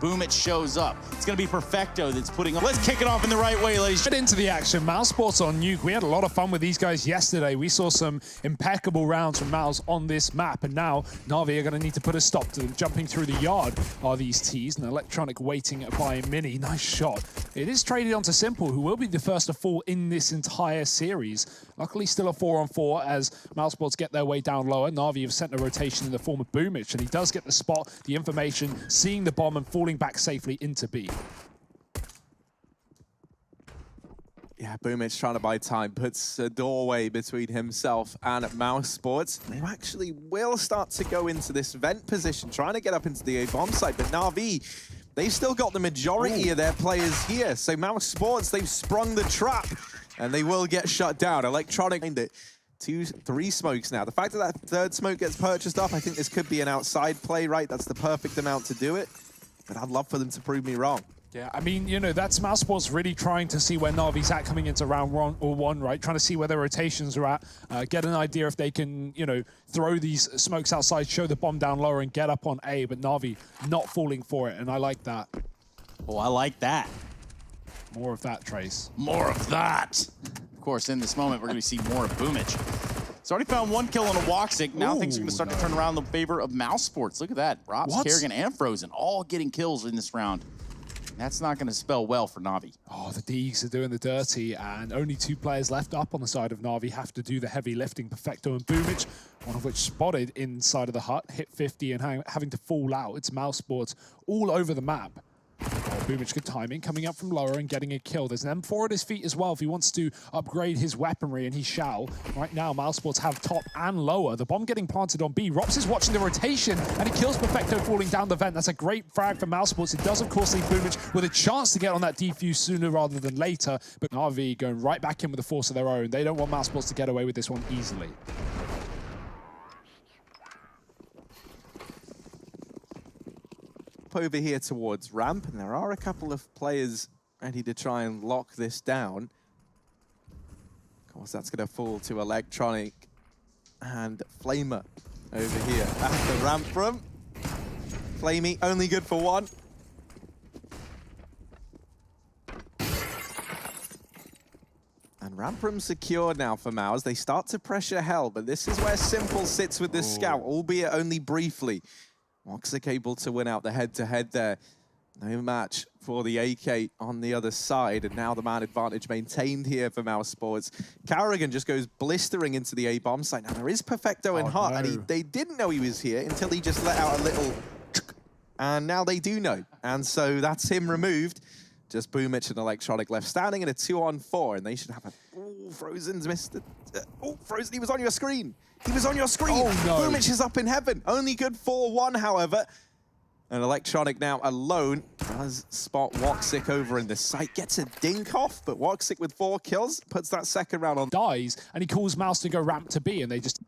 Boomich shows up. It's going to be Perfecto that's putting up. Let's kick it off in the right way, ladies. Get into the action. mousesports on Nuke. We had a lot of fun with these guys yesterday. We saw some impeccable rounds from Mouse on this map, and now NAVI are going to need to put a stop to them. Jumping through the yard are these Ts, and Electronic waiting by Mini. Nice shot. It is traded onto Simple, who will be the first to fall in this entire series. Luckily, still a 4-on-4 as mousesports get their way down lower. NAVI have sent a rotation in the form of Boomich, and he does get the spot, the information, seeing the bomb and falling back safely into B. Yeah, Boomich trying to buy time, puts a doorway between himself and mousesports. They actually will start to go into this vent position, trying to get up into the A bomb site, but NAVI, they've still got the majority of their players here. So mousesports, they've sprung the trap, and they will get shut down. Electronic aimed it. 2-3 smokes now. The fact that that third smoke gets purchased up, I think this could be an outside play, right? That's the perfect amount to do it. But I'd love for them to prove me wrong. Yeah, I mean, you know, that's mousesports really trying to see where NAVI's at coming into round one, right? Trying to see where their rotations are at, get an idea if they can, you know, throw these smokes outside, show the bomb down lower and get up on A, but NAVI not falling for it, and I like that. Oh, I like that. More of that, Trace. More of that. Of course, in this moment, we're going to see more of Boomich. He's already found 1 kill on a Woxic. Now things are going to start to turn around in the favor of mousesports. Look at that. Robs, karrigan, and Frozen all getting kills in this round. That's not going to spell well for NAVI. Oh, the Deegs are doing the dirty, and only 2 players left up on the side of NAVI have to do the heavy lifting. Perfecto and Boomich, one of which spotted inside of the hut, hit 50 and having to fall out. It's mousesports all over the map. Oh, Boomich, good timing, coming up from lower and getting a kill. There's an M4 at his feet as well if he wants to upgrade his weaponry, and he shall. Right now, mousesports have top and lower. The bomb getting planted on B. Rops is watching the rotation, and he kills Perfecto falling down the vent. That's a great frag for mousesports. It does, of course, leave Boomich with a chance to get on that defuse sooner rather than later, but NAVI going right back in with a force of their own. They don't want mousesports to get away with this one easily. Over here towards ramp, and there are a couple of players ready to try and lock this down. Of course, that's going to fall to Electronic and Flamer over here at the ramp room. Flamey, only good for 1. And ramp room secured now for Mouse. They start to pressure hell, but this is where Simple sits with this scout, albeit only briefly. Woxic able to win out the head-to-head there. No match for the AK on the other side, and now the man advantage maintained here for mousesports. karrigan just goes blistering into the A-bomb site. Now there is Perfecto in hut, and they didn't know he was here until he just let out a little and now they do know. And so that's him removed. Just Boomich and Electronic left standing in a 2-on-4, and they should have a... Oh, Frozen's missed it. Oh, Frozen, he was on your screen. He was on your screen. Oh, no. Boomich is up in heaven. Only good 4-1, however. And Electronic now alone does spot Woxic over in the site. Gets a dink off, but Woxic with 4 kills puts that second round on. Dies, and he calls Mouse to go ramp to B, and they just...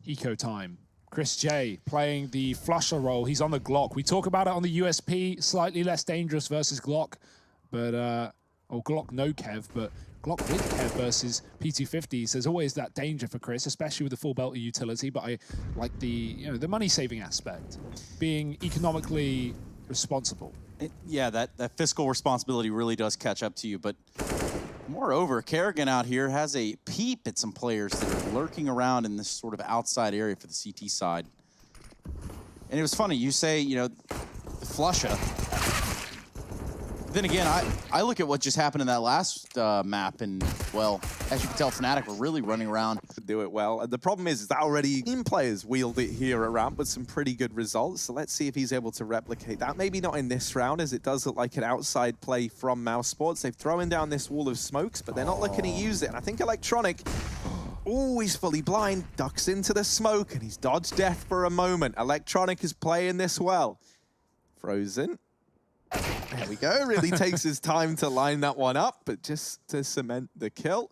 Eco time. Chris J playing the flusher role. He's on the Glock. We talk about it on the USP, slightly less dangerous versus Glock, but or Glock no Kev, but Glock with Kev versus P250s. There's always that danger for Chris, especially with the full belt utility. But I like the the money saving aspect, being economically responsible. Yeah, that fiscal responsibility really does catch up to you, but. Moreover, karrigan out here has a peep at some players that are lurking around in this sort of outside area for the CT side. And it was funny, you say, the flusha. Then again, I look at what just happened in that last map, and, well, as you can tell, fnatic were really running around. To do it well. And the problem is that already team players wheeled it here at ramp with some pretty good results. So let's see if he's able to replicate that. Maybe not in this round, as it does look like an outside play from mousesports. They've thrown down this wall of smokes, but they're not looking to use it. And I think Electronic, oh, he's fully blind, ducks into the smoke, and he's dodged death for a moment. Electronic is playing this well. Frozen. There we go. Really takes his time to line that one up, but just to cement the kill.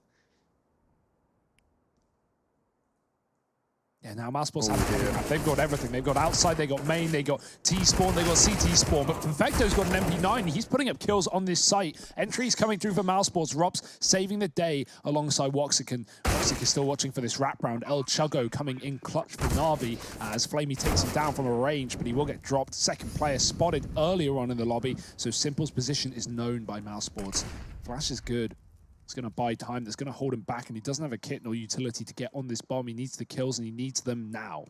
Yeah, now mousesports have they've got everything. They've got outside, they got main, they got T-spawn, they got CT spawn. But Perfecto's got an MP9. He's putting up kills on this site. Entries coming through for mousesports. Rops saving the day alongside Woxican. Woxic is still watching for this wrap round. El Chuggo coming in clutch for Navi as Flamey takes him down from a range, but he will get dropped. Second player spotted earlier on in the lobby, so Simple's position is known by mousesports. Flash is good. It's going to buy time. That's going to hold him back, and he doesn't have a kit nor utility to get on this bomb. He needs the kills, and he needs them now.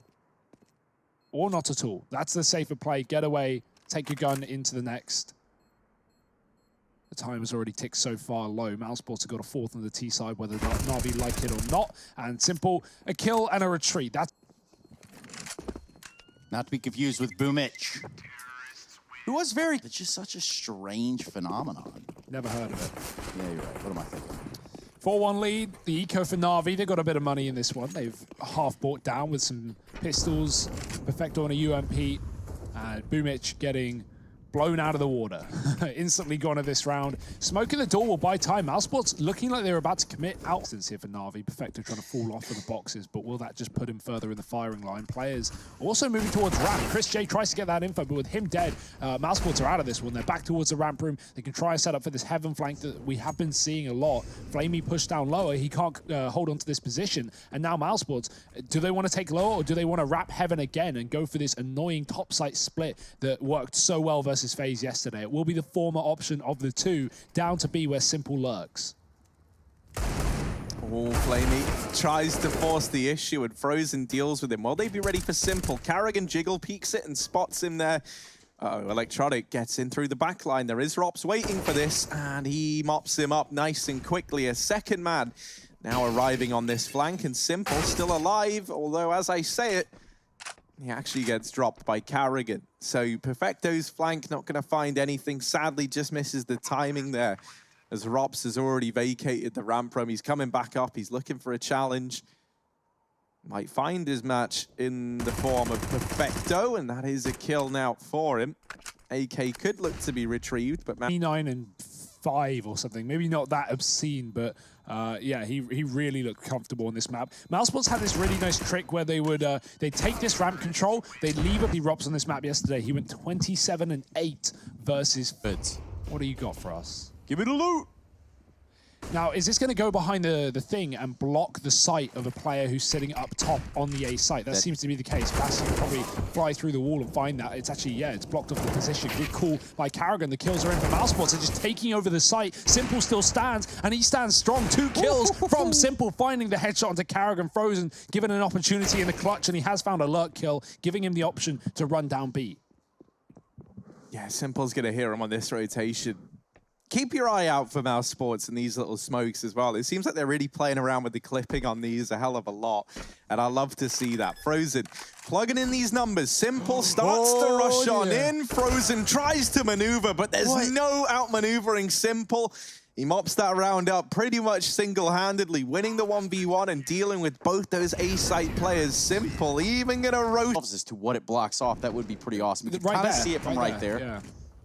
Or not at all. That's the safer play. Get away. Take your gun into the next. The time has already ticked so far low. mousesports have got a fourth on the T side, whether Navi like it or not. And Simple, a kill and a retreat. That's Not to be confused with Boomich, who was it's just such a strange phenomenon. never heard of it. Yeah, you're right. What am I thinking? 4-1 lead, the eco for Navi. They've got a bit of money in this one. They've half bought down with some pistols, Perfecto on a UMP, and Boomich getting blown out of the water. Instantly gone at this round. Smoke in the door will buy time. mousesports looking like they're about to commit out here for Navi. Perfecto trying to fall off of the boxes, but will that just put him further in the firing line? Players also moving towards ramp. Chris J tries to get that info, but with him dead, mousesports are out of this one. They're back towards the ramp room. They can try and set up for this heaven flank that we have been seeing a lot. Flamey pushed down lower. He can't hold on to this position. And now mousesports, do they want to take lower, or do they want to wrap heaven again and go for this annoying top site split that worked so well versus FaZe yesterday? It will be the former option of the two, down to B where Simple lurks. Oh, Flamey tries to force the issue and Frozen deals with him. Will they be ready for Simple? karrigan jiggle peeks it and spots him there. Electronic gets in through the back line. There is Rops waiting for this, and he mops him up nice and quickly. A second man now arriving on this flank, and Simple still alive, although as I say it, he actually gets dropped by karrigan. So Perfecto's flank not going to find anything. Sadly, just misses the timing there as Rops has already vacated the ramp room. He's coming back up. He's looking for a challenge. Might find his match in the form of Perfecto, and that is a kill now for him. AK could look to be retrieved, but 9 and 5 or something. Maybe not that obscene, but yeah, he really looked comfortable on this map. mousesports had this really nice trick where they would they take this ramp control, they'd leave up the Rops on this map yesterday. He went 27 and 8 versus Fitz. What do you got for us? Give me the loot. Now, is this going to go behind the thing and block the sight of a player who's sitting up top on the A site? That seems to be the case. Bassi will probably fly through the wall and find that. It's actually, yeah, it's blocked off the position. Good call by karrigan. The kills are in for mousesports. They're just taking over the site. Simple still stands, and he stands strong. 2 kills from Simple, finding the headshot onto karrigan. Frozen, given an opportunity in the clutch, and he has found a lurk kill, giving him the option to run down B. yeah, Simple's going to hear him on this rotation. Keep your eye out for mousesports and these little smokes as well. It seems like they're really playing around with the clipping on these a hell of a lot, and I love to see that. Frozen plugging in these numbers. Simple starts to rush on in. Frozen tries to maneuver, but there's no outmaneuvering Simple. He mops that round up pretty much single-handedly, winning the 1v1 and dealing with both those A-site players. Simple even gonna rotate. As to what it blocks off, that would be pretty awesome. You can Right kind of there, see it from right there. Yeah.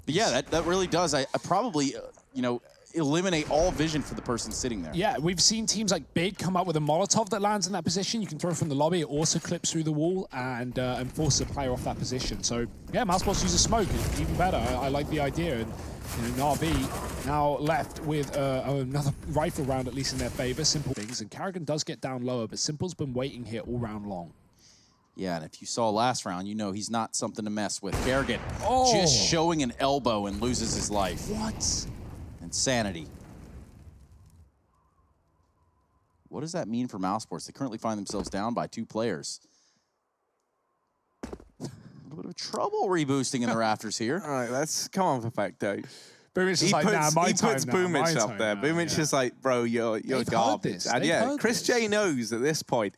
But yeah, that really does. I probably, you know, eliminate all vision for the person sitting there. Yeah, we've seen teams like Big come up with a Molotov that lands in that position. You can throw from the lobby. It also clips through the wall and forces a player off that position. So yeah, mousesports use a smoke. Even better. I like the idea. And you know, NAVI now left with another rifle round, at least in their favor. Simple things. And karrigan does get down lower, but Simple's been waiting here all round long. Yeah, and if you saw last round, you know he's not something to mess with. karrigan just showing an elbow and loses his life. What? Insanity. What does that mean for mousesports? They currently find themselves down by 2 players. A little bit of trouble reboosting in the rafters here. All right, let's come on, Perfecto. Boomich is like, nah, my he time puts now, Boomich my up time there. now, Boomich is like, bro, you're garbage. And yeah, Chris J knows at this point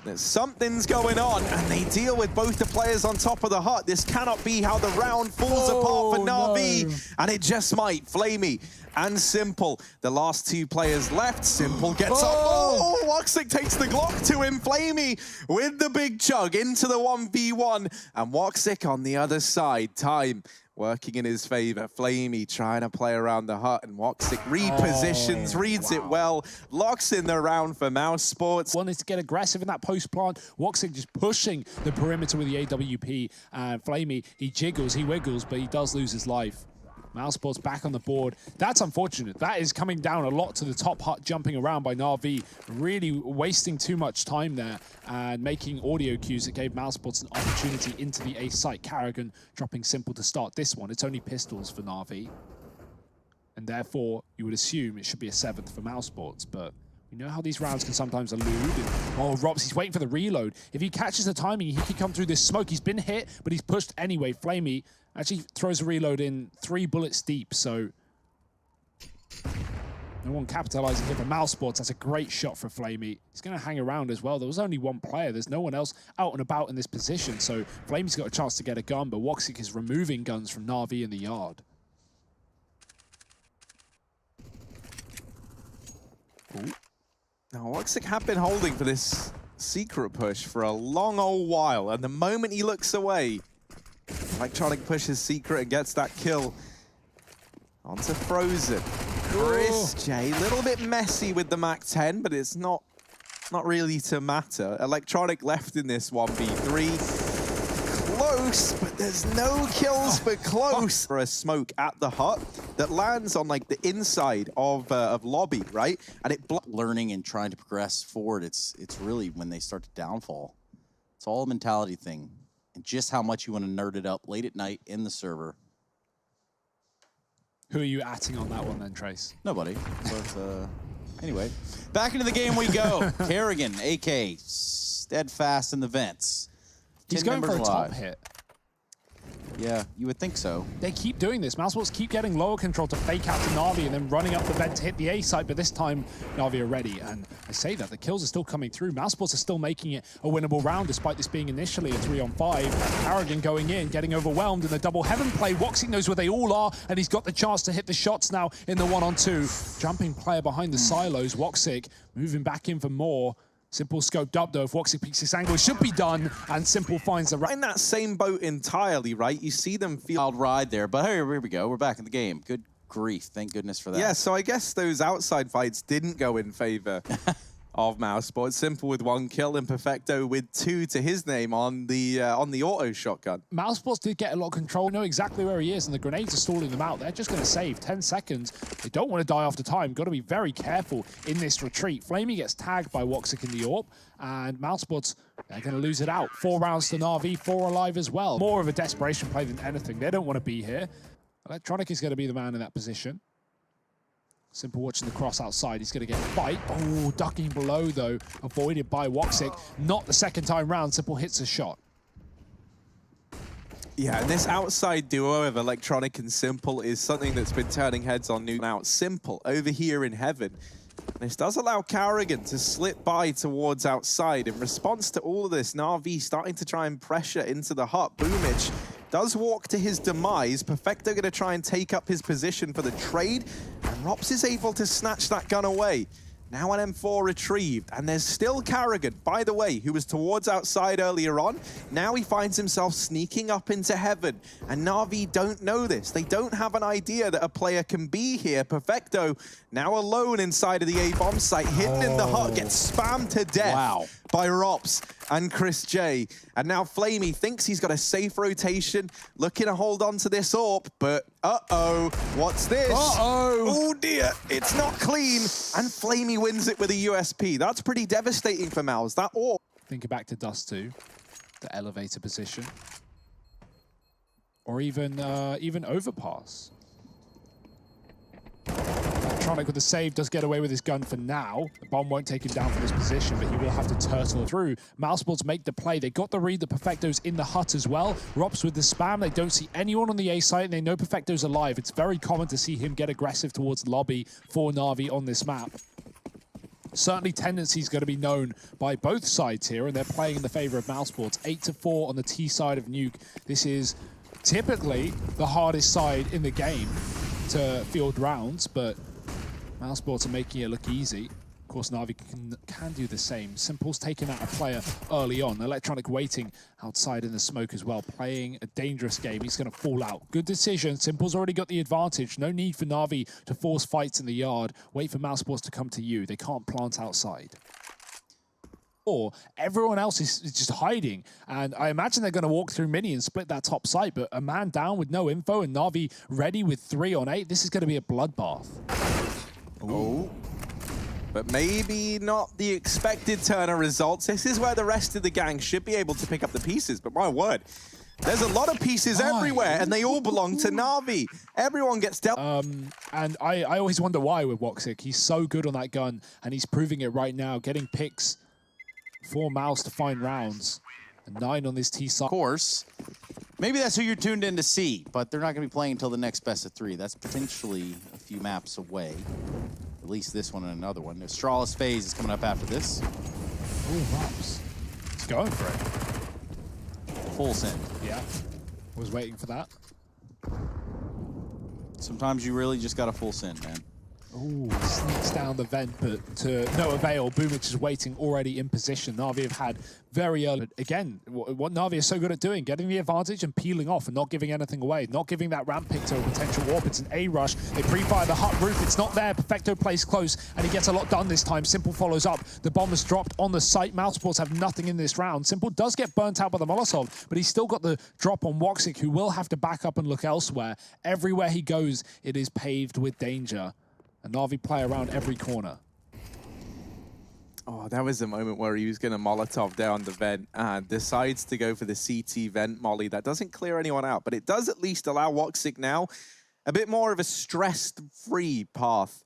that something's going on, and they deal with both the players on top of the hut. This cannot be how the round falls apart for NAVI, and it just might. Flamey and Simple. The last two players left. Simple gets up. Oh, Woxic takes the Glock to him. flamie with the big chug into the 1v1. And Woxic on the other side. Time working in his favor. flamie trying to play around the hut, and Woxic repositions, reads it well, locks in the round for mousesports. Wanted to get aggressive in that post plant. Woxic just pushing the perimeter with the AWP, and flamie, he jiggles, he wiggles, but he does lose his life. mousesports back on the board. That's unfortunate. That is coming down a lot to the top hut, jumping around by NAVI, really wasting too much time there and making audio cues that gave mousesports an opportunity into the A site. karrigan dropping Simple to start this one. It's only pistols for NAVI, and therefore you would assume it should be a 7th for mousesports, but you know how these rounds can sometimes elude. And, oh, Robs, he's waiting for the reload. If he catches the timing, he could come through this smoke. He's been hit, but he's pushed anyway. flamie actually throws a reload in 3 bullets deep, so no one capitalizing here for mousesports. That's a great shot for flamie. He's going to hang around as well. There was only one player. There's no one else out and about in this position, so flamie's got a chance to get a gun, but Woxic is removing guns from NAVI in the yard. Ooh. Now, Woxic have been holding for this secret push for a long old while, and the moment he looks away, Electronic pushes secret and gets that kill onto Frozen. Chris J, a little bit messy with the MAC-10, but it's not really to matter. Electronic left in this 1v3. Close, but there's no kills for close. For a smoke at the hut that lands on like the inside of lobby, right? And it learning and trying to progress forward. It's really when they start to downfall. It's all a mentality thing, and just how much you want to nerd it up late at night in the server. Who are you atting on that one then, Trace? Nobody. But anyway, back into the game we go. karrigan, AK, steadfast in the vents. He's going for a top hit. Yeah, you would think so. They keep doing this. mousesports keep getting lower control to fake out to NAVI and then running up the vent to hit the A site, but this time NAVI are ready. And I say that, the kills are still coming through. mousesports are still making it a winnable round, despite this being initially a 3-on-5. karrigan going in, getting overwhelmed in the double heaven play. Woxic knows where they all are, and he's got the chance to hit the shots now in the 1-on-2. Jumping player behind the silos. Woxic moving back in for more. Simple scoped up though. If Woxic peeks this angle, it should be done, and Simple finds the right. In that same boat entirely, right? You see them feel wild ride there, but here we go. We're back in the game. Good grief. Thank goodness for that. Yeah, so I guess those outside fights didn't go in favor of mousesports. Simple with 1 kill and Perfecto with 2 to his name on the auto shotgun. mousesports did get a lot of control, know exactly where he is, and the grenades are stalling them out. They're just going to save 10 seconds. They don't want to die after time. Got to be very careful in this retreat. flamie gets tagged by Woxic in the AWP, and mousesports, they're going to lose it out. 4 rounds to NAVI, 4 alive as well. More of a desperation play than anything. They don't want to be here. Electronic is going to be the man in that position. Simple watching the cross outside. He's going to get a bite. Oh, ducking below, though. Avoided by Woxic. Not the second time round. Simple hits a shot. Yeah, and this outside duo of Electronic and Simple is something that's been turning heads on Nuke. Now, Simple over here in heaven. This does allow karrigan to slip by towards outside. In response to all of this, NAVI starting to try and pressure into the hut. Boomich does walk to his demise. Perfecto going to try and take up his position for the trade, and Rops is able to snatch that gun away. Now an M4 retrieved, and there's still karrigan, by the way, who was towards outside earlier on. Now he finds himself sneaking up into heaven, and NAVI don't know this. They don't have an idea that a player can be here. Perfecto now alone inside of the A-bomb site, hidden in the hut, gets spammed to death by Rops and Chris J. And now flamie thinks he's got a safe rotation, looking to hold on to this AWP, but uh-oh, what's this? Oh dear, it's not clean, and flamie wins it with a USP. That's pretty devastating for Mouse, that AWP. Think back to Dust 2, the elevator position. Or even overpass. Electronic with the save does get away with his gun for now. The bomb won't take him down from this position, but he will have to turtle through. mousesports make the play. They got the read that Perfecto's in the hut as well. Rops with the spam. They don't see anyone on the A site, and they know Perfecto's alive. It's very common to see him get aggressive towards lobby for NAVI on this map. Certainly tendencies going to be known by both sides here, and they're playing in the favor of mousesports. 8-4 on the T side of Nuke. This is typically the hardest side in the game. to field rounds, but mousesports are making it look easy. Of course, NAVI can do the same. Simple's taking out a player early on. Electronic waiting outside in the smoke as well, playing a dangerous game. He's going to fall out. Good decision. Simple's already got the advantage. No need for NAVI to force fights in the yard. Wait for mousesports to come to you. They can't plant outside. Or everyone else is just hiding. And I imagine they're going to walk through mini and split that top site, but a man down with no info and NAVI ready with 3 on 8. This is going to be a bloodbath. Oh. But maybe not the expected turn of results. This is where the rest of the gang should be able to pick up the pieces, but my word, there's a lot of pieces everywhere, and they all belong to NAVI. Everyone gets dealt. And I always wonder why with Woxic. He's so good on that gun, and he's proving it right now, getting picks for Mouse to find rounds. And 9 on this T side. Of course, maybe that's who you're tuned in to see, but they're not going to be playing until the next best of 3. That's potentially a few maps away. At least this one and another one. Astralis FaZe is coming up after this. Oh, Raps. He's going for it. Full send. Yeah. Was waiting for that. Sometimes you really just got a full send, man. Ooh, sneaks down the vent, but to no avail. Boomich is waiting already in position. NAVI have had very early. Again, what NAVI is so good at doing, getting the advantage and peeling off and not giving anything away, not giving that ramp pick to a potential warp. It's an A rush. They pre-fire the hut roof. It's not there. Perfecto plays close, and he gets a lot done this time. Simple follows up. The bomb is dropped on the site. mousesports have nothing in this round. Simple does get burnt out by the Molotov, but he's still got the drop on Woxic, who will have to back up and look elsewhere. Everywhere he goes, it is paved with danger. A NAVI play around every corner. Oh, that was the moment where he was going to Molotov down the vent and decides to go for the CT vent molly. That doesn't clear anyone out, but it does at least allow Woxic now a bit more of a stress-free path.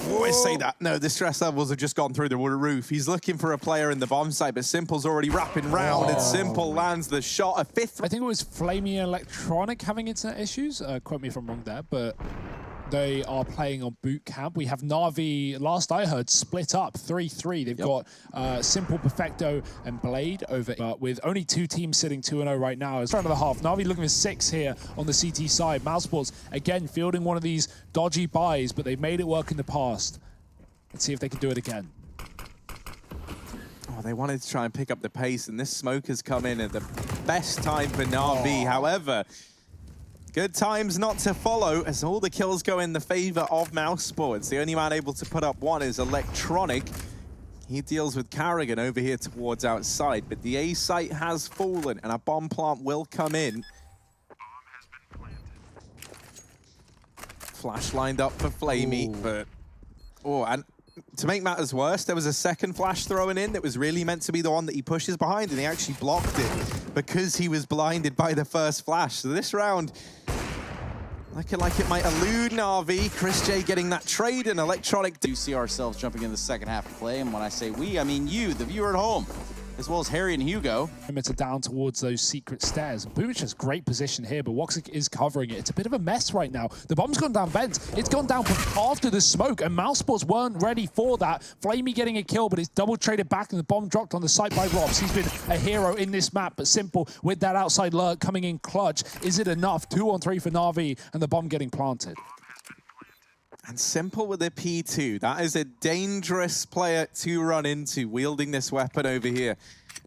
I always say that. No, the stress levels have just gone through the roof. He's looking for a player in the bomb site, but Simple's already wrapping round, and Simple lands the shot. A 5th. I think it was Flamey Electronic having internet issues. Quote me if I'm wrong there, but they are playing on boot camp. We have NAVI, last I heard, split up 3-3. They've got Simple, Perfecto, and Blade over, with only 2 teams sitting 2-0 right now. It's round of the half. NAVI looking for 6 here on the CT side. mousesports, again, fielding one of these dodgy buys, but they've made it work in the past. Let's see if they can do it again. Oh, they wanted to try and pick up the pace, and this smoke has come in at the best time for NAVI. However, good times not to follow as all the kills go in the favor of mousesports. The only man able to put up 1 is Electronic. He deals with karrigan over here towards outside, but the A site has fallen and a bomb plant will come in. Flash lined up for Flamey, but and to make matters worse, there was a second flash thrown in that was really meant to be the one that he pushes behind, and he actually blocked it because he was blinded by the first flash. So this round, looking like it might elude NAVI. Chris J getting that trade, and Electronic. Do see ourselves jumping in the second half of play, and when I say we, I mean you, the viewer at home, as well as Harry and Hugo. Perimeter down towards those secret stairs. Boomich has great position here, but Woxic is covering it. It's a bit of a mess right now. The bomb's gone down vent. It's gone down after the smoke, and mousesports weren't ready for that. Flamey getting a kill, but it's double traded back, and the bomb dropped on the site by Robs. He's been a hero in this map, but Simple with that outside lurk coming in clutch. Is it enough? 2 on 3 for NAVI, and the bomb getting planted. And Simple with a P2. That is a dangerous player to run into, wielding this weapon over here.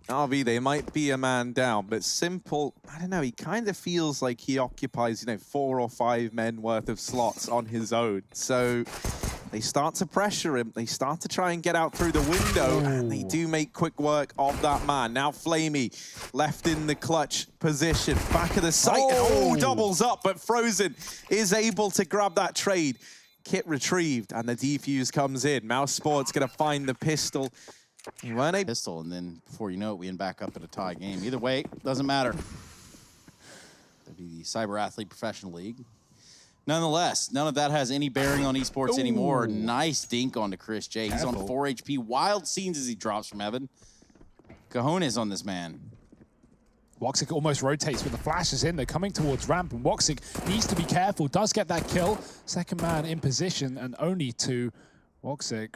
NAVI, they might be a man down, but Simple, I don't know, he kind of feels like he occupies, 4 or 5 men worth of slots on his own. So they start to pressure him. They start to try and get out through the window, and they do make quick work of that man. Now Flamey left in the clutch position, back of the site, and doubles up, but Frozen is able to grab that trade. Kit retrieved, and the defuse comes in. mousesports gonna find the pistol. He weren't a pistol, and then before you know it, we end back up at a tie game. Either way, doesn't matter. That'd be the Cyber Athlete Professional League. Nonetheless, none of that has any bearing on esports anymore. Nice dink onto Chris J. He's on 4 HP. Wild scenes as he drops from heaven. Cojones on this man. Woxic almost rotates with the flashes in. They're coming towards ramp, and Woxic needs to be careful. Does get that kill. Second man in position, and only 2. Woxic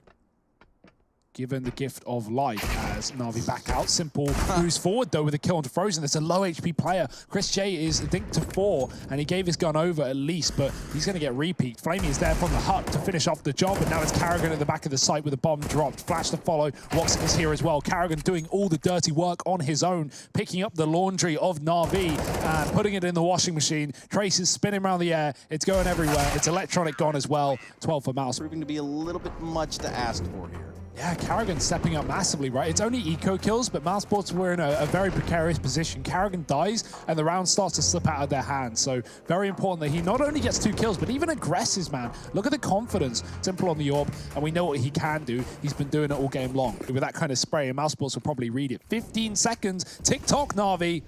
given the gift of life as Navi back out. Simple moves forward though with a kill onto Frozen. It's a low HP player. Chris J is dinked to 4 and he gave his gun over at least, but he's going to get repeat. Flamey is there from the hut to finish off the job, and now it's karrigan at the back of the site with a bomb dropped. Flash to follow. Wox is here as well. karrigan doing all the dirty work on his own, picking up the laundry of Na'Vi and putting it in the washing machine. Trace is spinning around the air. It's going everywhere. It's electronic gone as well. 12 for Mouse. Proving to be a little bit much to ask for here. Yeah, karrigan stepping up massively, right? It's only eco kills, but mousesports were in a very precarious position. karrigan dies, and the round starts to slip out of their hands. So very important that he not only gets 2 kills, but even aggresses, man. Look at the confidence. Simple on the orb, and we know what he can do. He's been doing it all game long. With that kind of spray, and mousesports will probably read it. 15 seconds. Tick-tock, Na'Vi.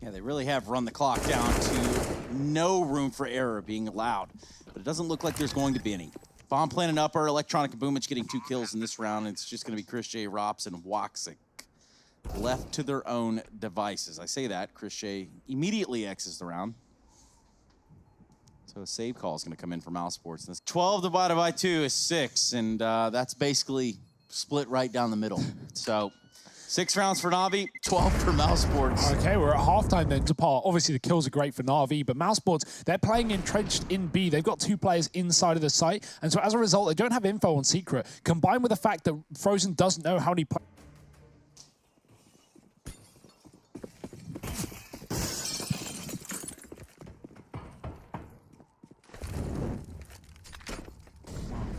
Yeah, they really have run the clock down to no room for error being allowed. But it doesn't look like there's going to be any. Bomb planting upper, Electronic and Boomich getting 2 kills in this round. It's just going to be Chris J, Rops, and Woxic left to their own devices. I say that, Chris J immediately X's the round. So a save call is going to come in for mousesports. 12 divided by 2 is 6, and that's basically split right down the middle. So 6 rounds for Navi, 12 for mousesports. Okay, we're at halftime then to par. Obviously, the kills are great for Navi, but mousesports, they're playing entrenched in B. They've got 2 players inside of the site, and so as a result, they don't have info on Secret, combined with the fact that Frozen doesn't know how many players.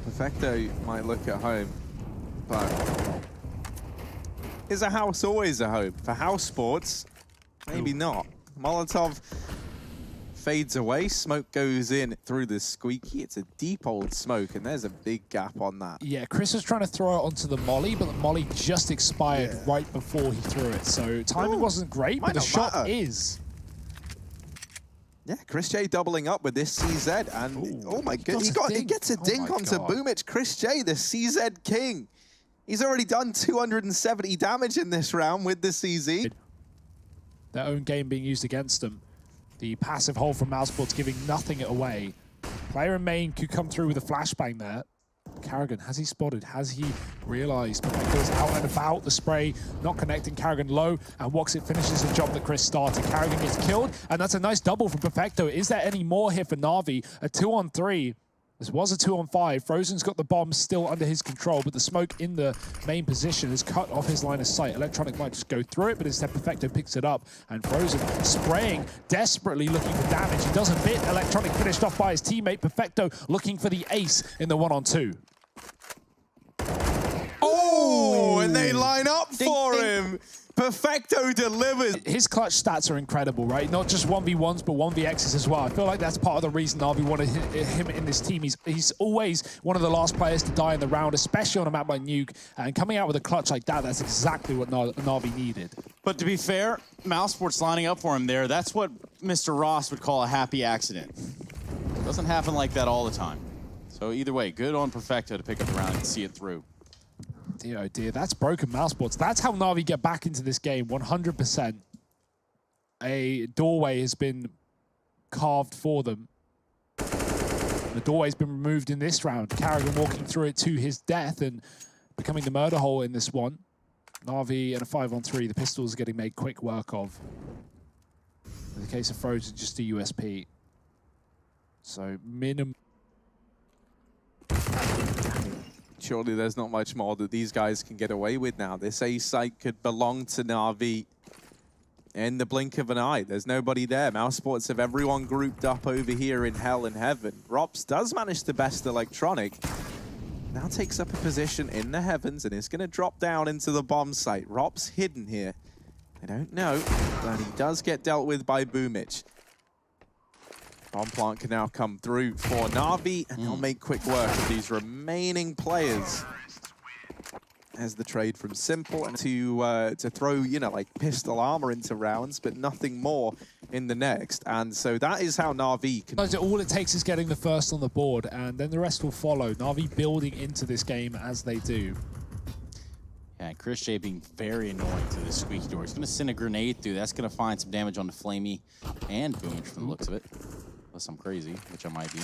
Perfecto might look at home, but is a house always a home? For house sports, maybe not. Molotov fades away, smoke goes in through the squeaky. It's a deep old smoke, and there's a big gap on that. Yeah, Chris was trying to throw it onto the molly, but the molly just expired right before he threw it. So timing wasn't great, but the shot is. Yeah, Chris J doubling up with this CZ, and oh my god, he gets a dink onto Boomich. Chris J, the CZ king. He's already done 270 damage in this round with the CZ. Their own game being used against them. The passive hold from mousesports giving nothing away. Player in main could come through with a flashbang there. karrigan, has he spotted? Has he realized? Perfecto's out and about. The spray not connecting. karrigan low, and Woxic finishes the job that Chris started. karrigan gets killed, and that's a nice double from Perfecto. Is there any more here for Navi? A 2-on-3. This was a 2-on-5. Frozen's got the bomb still under his control, but the smoke in the main position has cut off his line of sight. Electronic might just go through it, but instead Perfecto picks it up, and Frozen spraying, desperately looking for damage. He does a bit. Electronic finished off by his teammate. Perfecto looking for the ace in the 1-on-2. Oh, and they line up for him. Perfecto delivers. His clutch stats are incredible, right? Not just 1v1s, but 1vx's as well. I feel like that's part of the reason Navi wanted him in this team. He's always one of the last players to die in the round, especially on a map like Nuke. And coming out with a clutch like that, that's exactly what Navi needed. But to be fair, mousesports lining up for him there, that's what Mr. Ross would call a happy accident. It doesn't happen like that all the time. So either way, good on Perfecto to pick up the round and see it through. Dear, oh dear, that's broken mousesports. That's how Navi get back into this game, 100%. A doorway has been carved for them. The doorway's been removed in this round. karrigan walking through it to his death and becoming the murder hole in this one. Navi and a 5-on-3, the pistols are getting made quick work of. In the case of Frozen, just a USP. So minimum. Surely there's not much more that these guys can get away with now. This A site could belong to Navi in the blink of an eye. There's nobody there. mousesports have everyone grouped up over here in hell and heaven. Rops does manage to best Electronic. Now takes up a position in the heavens and is going to drop down into the bomb site. Rops hidden here. I don't know, but he does get dealt with by Boomich. Bomb plant can now come through for Navi, and they'll make quick work of these remaining players. As the trade from Simple and to throw, you know, like pistol armor into rounds, but nothing more in the next. And so that is how Navi can... All it takes is getting the first on the board, and then the rest will follow. Navi building into this game as they do. Yeah, Chris J being very annoying to the squeaky door. He's going to send a grenade through. That's going to find some damage on the Flamey and Boomich from the looks of it. Unless I'm crazy, which I might be.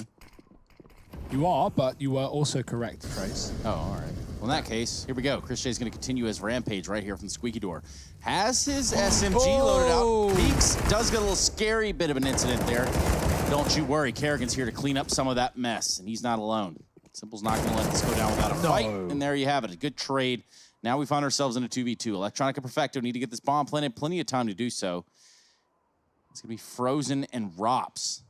You are, but you were also correct, Trace. Oh, all right. Well, in that case, here we go. Chris J's going to continue his rampage right here from the squeaky door. Has his SMG loaded out. Peeks does get a little scary bit of an incident there. Don't you worry. karrigan's here to clean up some of that mess, and he's not alone. Simple's not going to let this go down without a fight. And there you have it. A good trade. Now we find ourselves in a 2v2. Electronic and Perfecto need to get this bomb planted. Plenty of time to do so. It's going to be Frozen and Rops.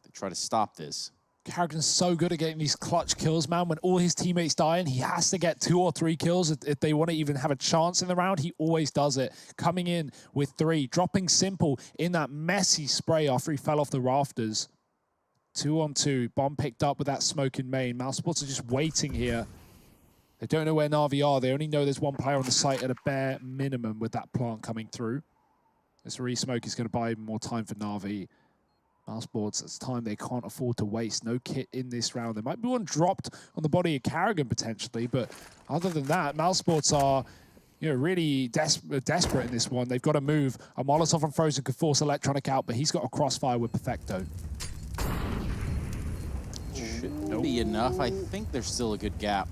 They try to stop this. karrigan's so good at getting these clutch kills, man. When all his teammates die and he has to get 2 or 3 kills if they want to even have a chance in the round, he always does it. Coming in with 3, dropping Simple in that messy spray after he fell off the rafters. 2 on 2, bomb picked up with that smoke in main. mousesports are just waiting here. They don't know where NAVI are. They only know there's one player on the site at a bare minimum with that plant coming through. This re-smoke is going to buy even more time for NAVI. mousesports, it's time they can't afford to waste. No kit in this round. There might be one dropped on the body of karrigan potentially, but other than that, mousesports are really desperate in this one. They've got to move. A Molotov and Frozen could force Electronic out, but he's got a crossfire with Perfecto. Shouldn't be enough. I think there's still a good gap.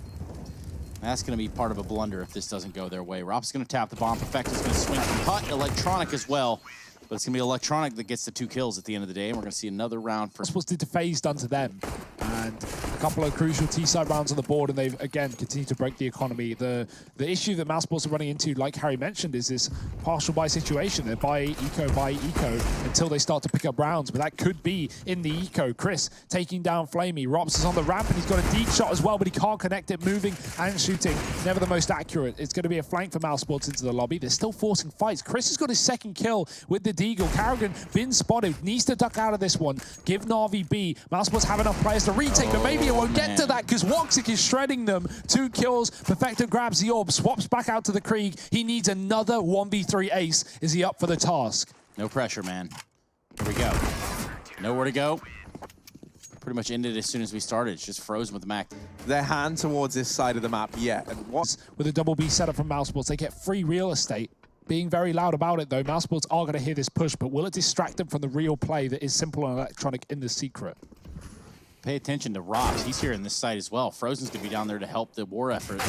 That's going to be part of a blunder if this doesn't go their way. Rob's going to tap the bomb. Perfecto's going to swing from Hut. Electronic as well. But it's going to be Electronic that gets the 2 kills at the end of the day, and we're going to see another round for... That's what did to FaZe done to them. And a couple of crucial T-side rounds on the board, and they've, again, continued to break the economy. The issue that mousesports are running into, like Harry mentioned, is this partial buy situation. They buy eco, until they start to pick up rounds. But that could be in the eco. Chris taking down Flamey. Rops is on the ramp, and he's got a deep shot as well, but he can't connect it, moving and shooting. Never the most accurate. It's going to be a flank for mousesports into the lobby. They're still forcing fights. Chris has got his 2nd kill with the Deagle. karrigan been spotted, needs to duck out of this one. Give NAVI B. mousesports have enough players to retake, but maybe it won't get to that because Woxic is shredding them. 2 kills. Perfecto grabs the orb, swaps back out to the Krieg. He needs another 1v3 ace. Is he up for the task? No pressure, man. Here we go. Nowhere to go. Pretty much ended as soon as we started. It's just Frozen with the Mac. Their hand towards this side of the map yet. And what? With a double B setup from mousesports, they get free real estate. Being very loud about it, though, mousesports are going to hear this push, but will it distract them from the real play that is Simple and Electronic in the secret? Pay attention to Rops. He's here in this side as well. Frozen's going to be down there to help the war effort.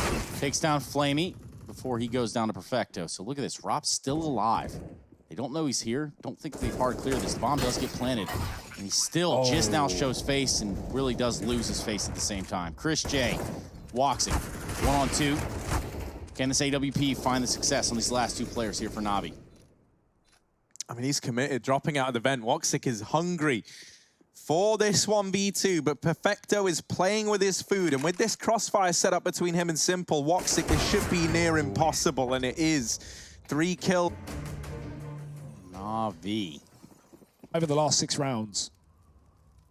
Takes down Flamey before he goes down to Perfecto. So look at this. Rops still alive. They don't know he's here. Don't think they hard clear this. The bomb does get planted. And he still just now shows face and really does lose his face at the same time. Chris J. Woxic. 1 on 2. Can this AWP find the success on these last 2 players here for NAVI? I mean, he's committed, dropping out of the vent. Woxic is hungry for this 1v2, but Perfecto is playing with his food. And with this crossfire set up between him and Simple, Woxic, this should be near impossible, and it is. 3 kills. NAVI. Over the last 6 rounds.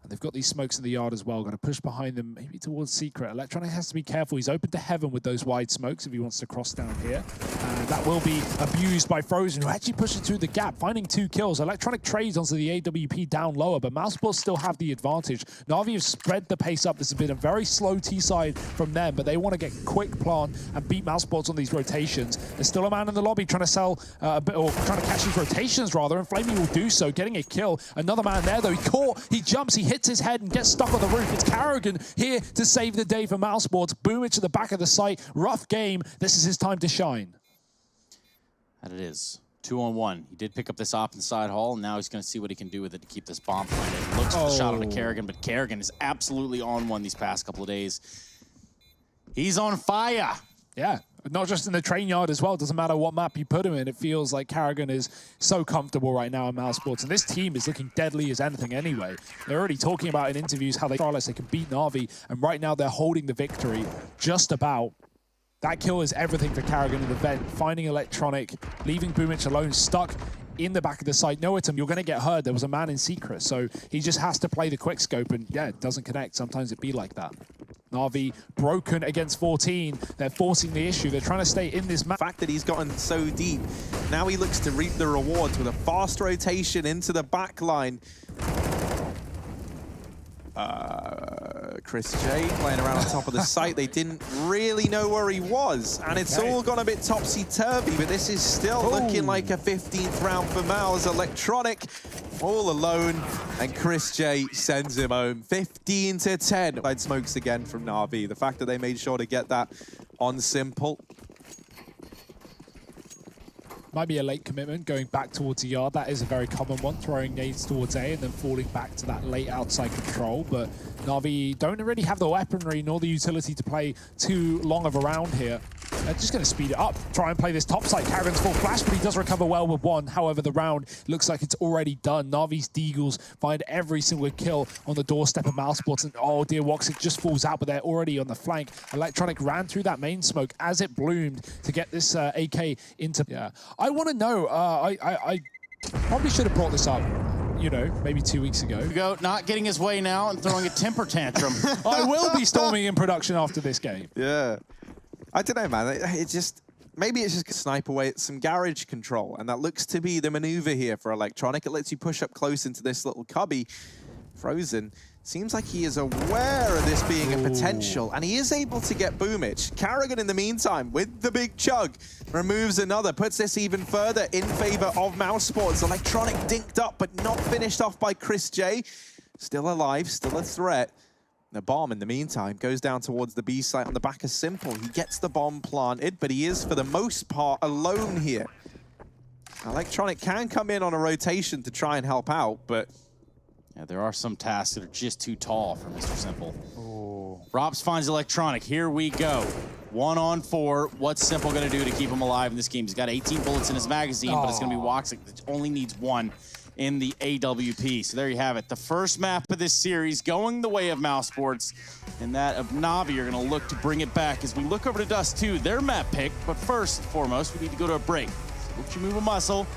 And they've got these smokes in the yard as well. Going to push behind them, maybe towards Secret. Electronic has to be careful. He's open to heaven with those wide smokes if he wants to cross down here. And that will be abused by Frozen, who actually pushes through the gap, finding 2 kills. Electronic trades onto the AWP down lower, but mousesports still have the advantage. NAVI have spread the pace up. This has been a very slow T-side from them, but they want to get quick plant and beat mousesports on these rotations. There's still a man in the lobby trying to sell a bit, or trying to catch these rotations rather, and Flamey will do so, getting a kill. Another man there though. He caught, he jumps, he hits his head and gets stuck on the roof. It's karrigan here to save the day for mousesports. Boom it to the back of the site. Rough game. This is his time to shine. And it is. 2 on 1. He did pick up this op inside hall, and now he's going to see what he can do with it to keep this bomb planted. Looks for the shot on a karrigan, but karrigan is absolutely on one these past couple of days. He's on fire. Yeah, not just in the train yard as well. It doesn't matter what map you put him in. It feels like karrigan is so comfortable right now in mousesports. And this team is looking deadly as anything anyway. They're already talking about in interviews how they can beat NAVI. And right now they're holding the victory just about. That kill is everything for karrigan in the vent. Finding Electronic, leaving Boomich alone, stuck in the back of the site. No, you're going to get heard. There was a man in secret. So he just has to play the quick scope. And yeah, it doesn't connect. Sometimes it be like that. NAVI broken against 14. They're forcing the issue. They're trying to stay in this map. The fact that he's gotten so deep, now he looks to reap the rewards with a fast rotation into the back line. Chris J playing around on top of the site. They didn't really know where he was, and it's all gone a bit topsy-turvy, but this is still looking like a 15th round for Mouse. Electronic all alone, and Chris J sends him home. 15 to 10. Side smokes again from NAVI. The fact that they made sure to get that on Simple. Might be a late commitment going back towards the yard. That is a very common one, throwing nades towards A and then falling back to that late outside control. But NAVI don't really have the weaponry nor the utility to play too long of a round here. They're just going to speed it up, try and play this top side. karrigan's full flash, but he does recover well with one. However, the round looks like it's already done. NAVI's Deagles find every single kill on the doorstep of mousesports. And oh dear, Woxic just falls out, but they're already on the flank. Electronic ran through that main smoke as it bloomed to get this AK into... Yeah, I want to know, I probably should have brought this up, you know, maybe 2 weeks ago. Not getting his way now and throwing a temper tantrum. I will be storming in production after this game. Yeah. I don't know, man. It just... Maybe it's just snipe away at some garage control, and that looks to be the maneuver here for Electronic. It lets you push up close into this little cubby. Frozen seems like he is aware of this being a potential, and he is able to get Boomich. karrigan, in the meantime, with the big chug, removes another, puts this even further in favor of mousesports. Electronic dinked up, but not finished off by Chris J. Still alive, still a threat. The bomb, in the meantime, goes down towards the B site on the back of Simple. He gets the bomb planted, but he is, for the most part, alone here. Electronic can come in on a rotation to try and help out, but... Yeah, there are some tasks that are just too tall for Mr. Simple. Rops finds Electronic. Here we go. 1 on 4. What's Simple going to do to keep him alive in this game? He's got 18 bullets in his magazine, but it's going to be Woxic that only needs 1 in the AWP. So there you have it. The first map of this series going the way of mousesports, and that of NAVI are going to look to bring it back as we look over to Dust 2, their map pick. But first and foremost, we need to go to a break. So don't you move a muscle.